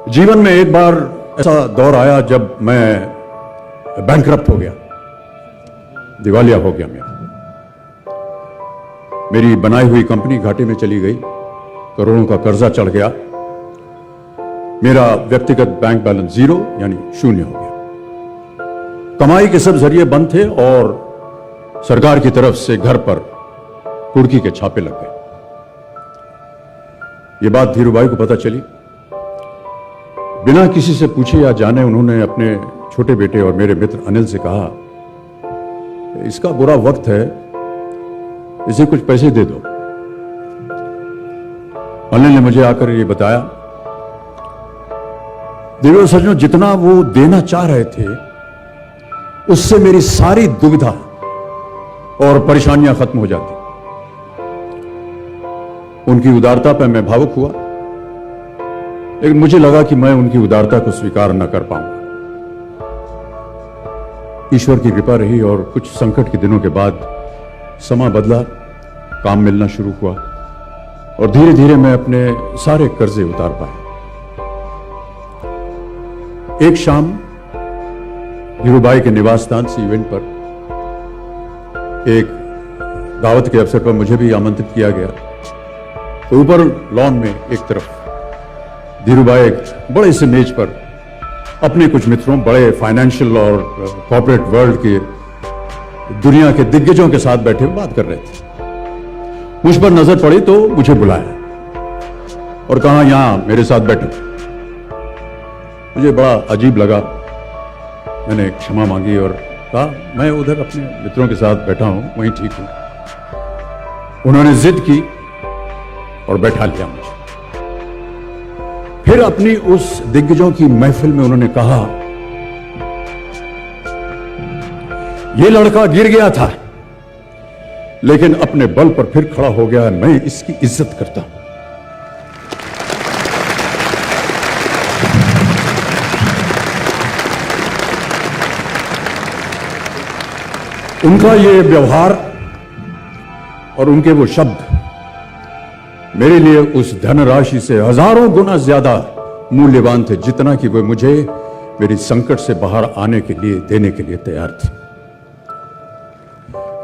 जीवन में एक बार ऐसा दौर आया जब मैं बैंकरप्ट हो गया, दिवालिया हो गया। मेरी बनाई हुई कंपनी घाटे में चली गई, करोड़ों का कर्जा चढ़ गया, मेरा व्यक्तिगत बैंक बैलेंस जीरो यानी शून्य हो गया। कमाई के सब जरिए बंद थे और सरकार की तरफ से घर पर कुर्की के छापे लग गए। यह बात धीरूभाई को पता चली। बिना किसी से पूछे या जाने उन्होंने अपने छोटे बेटे और मेरे मित्र अनिल से कहा, इसका बुरा वक्त है, इसे कुछ पैसे दे दो। अनिल ने मुझे आकर ये बताया, देखो सज्जनों, जितना वो देना चाह रहे थे उससे मेरी सारी दुविधा और परेशानियां खत्म हो जाती। उनकी उदारता पर मैं भावुक हुआ, लेकिन मुझे लगा कि मैं उनकी उदारता को स्वीकार न कर पाऊंगा। ईश्वर की कृपा रही और कुछ संकट के दिनों के बाद समा बदला, काम मिलना शुरू हुआ और धीरे धीरे मैं अपने सारे कर्जे उतार पाया। एक शाम धीरूभाई के निवास स्थान से इवेंट पर एक दावत के अवसर पर मुझे भी आमंत्रित किया गया। तो ऊपर लॉन में एक तरफ धीरूभाई एक बड़े से मेज पर अपने कुछ मित्रों, बड़े फाइनेंशियल और कॉर्पोरेट वर्ल्ड के दुनिया के दिग्गजों के साथ बैठे बात कर रहे थे। मुझ पर नजर पड़ी तो मुझे बुलाया और कहा, यहां मेरे साथ बैठो। मुझे बड़ा अजीब लगा। मैंने क्षमा मांगी और कहा, मैं उधर अपने मित्रों के साथ बैठा हूं, वहीं ठीक हूं। उन्होंने जिद की और बैठा लिया मुझे। फिर अपनी उस दिग्गजों की महफिल में उन्होंने कहा, यह लड़का गिर गया था लेकिन अपने बल पर फिर खड़ा हो गया, मैं इसकी इज्जत करता हूं। उनका ये व्यवहार और उनके वो शब्द मेरे लिए उस धनराशि से हजारों गुना ज्यादा मूल्यवान थे, जितना कि वे मुझे मेरी संकट से बाहर आने के लिए देने के लिए तैयार थे।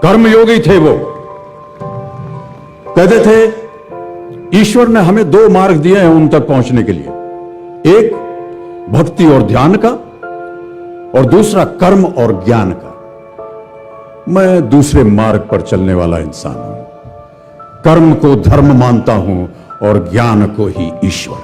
कर्मयोगी थे वो। कहते थे, ईश्वर ने हमें दो मार्ग दिए हैं उन तक पहुंचने के लिए, एक भक्ति और ध्यान का और दूसरा कर्म और ज्ञान का। मैं दूसरे मार्ग पर चलने वाला इंसान हूं। कर्म को धर्म मानता हूं और ज्ञान को ही ईश्वर।